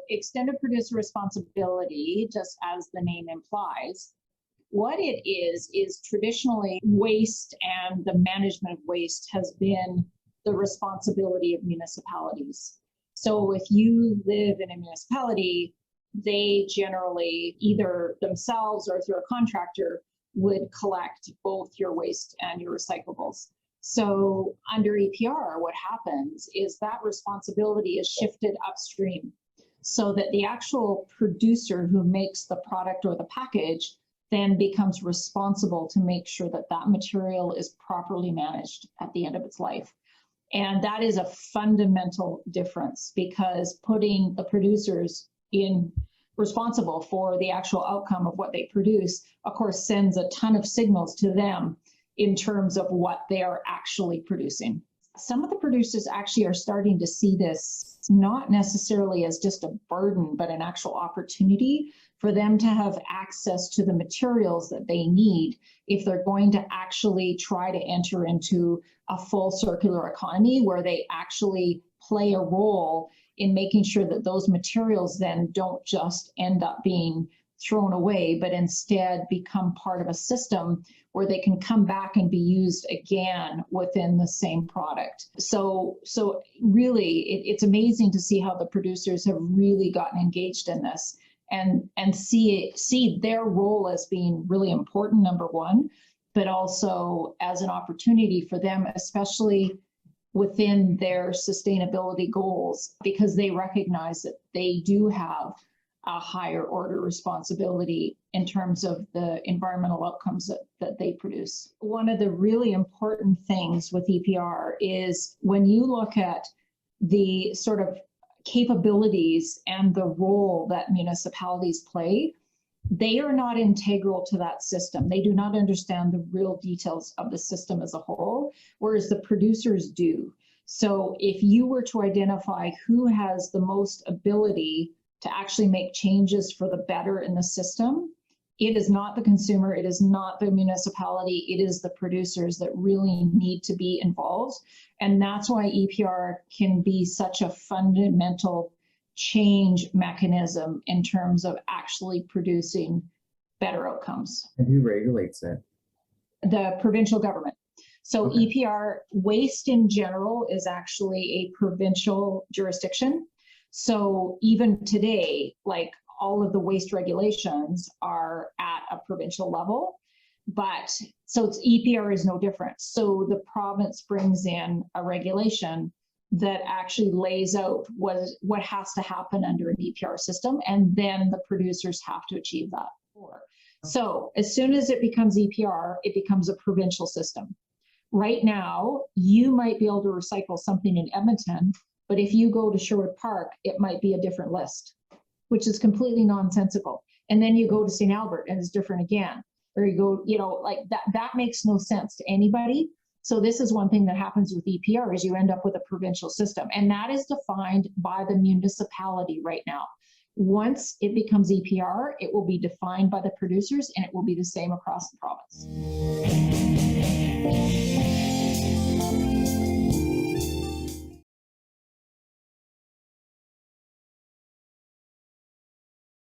Extended producer responsibility, just as the name implies, what it is traditionally waste, and the management of waste has been the responsibility of municipalities. So if you live in a municipality, they generally either themselves or through a contractor would collect both your waste and your recyclables. So under EPR, what happens is that responsibility is shifted upstream, so that the actual producer who makes the product or the package then becomes responsible to make sure that that material is properly managed at the end of its life. And that is a fundamental difference, because putting the producers in responsible for the actual outcome of what they produce, of course, sends a ton of signals to them in terms of what they are actually producing. Some of the producers actually are starting to see this not necessarily as just a burden, but an actual opportunity for them to have access to the materials that they need if they're going to actually try to enter into a full circular economy, where they actually play a role in making sure that those materials then don't just end up being thrown away, but instead become part of a system where they can come back and be used again within the same product. So really, it's amazing to see how the producers have really gotten engaged in this, and see their role as being really important, number one, but also as an opportunity for them, especially within their sustainability goals, because they recognize that they do have a higher order responsibility in terms of the environmental outcomes that they produce. One of the really important things with EPR is when you look at the sort of capabilities and the role that municipalities play, they are not integral to that system. They do not understand the real details of the system as a whole, whereas the producers do. So if you were to identify who has the most ability to actually make changes for the better in the system, it is not the consumer, it is not the municipality, it is the producers that really need to be involved. And that's why EPR can be such a fundamental change mechanism in terms of actually producing better outcomes. And who regulates it? The provincial government. So okay. EPR waste in general is actually a provincial jurisdiction. So even today, like all of the waste regulations are at a provincial level, but so EPR is no different. So the province brings in a regulation that actually lays out what has to happen under an EPR system, and then the producers have to achieve that. So as soon as it becomes EPR, it becomes a provincial system. Right now, you might be able to recycle something in Edmonton, but if you go to Sherwood Park, it might be a different list, which is completely nonsensical. And then you go to St. Albert and it's different again. Or you go, like that makes no sense to anybody. So this is one thing that happens with EPR is you end up with a provincial system. And that is defined by the municipality right now. Once it becomes EPR, it will be defined by the producers, and it will be the same across the province.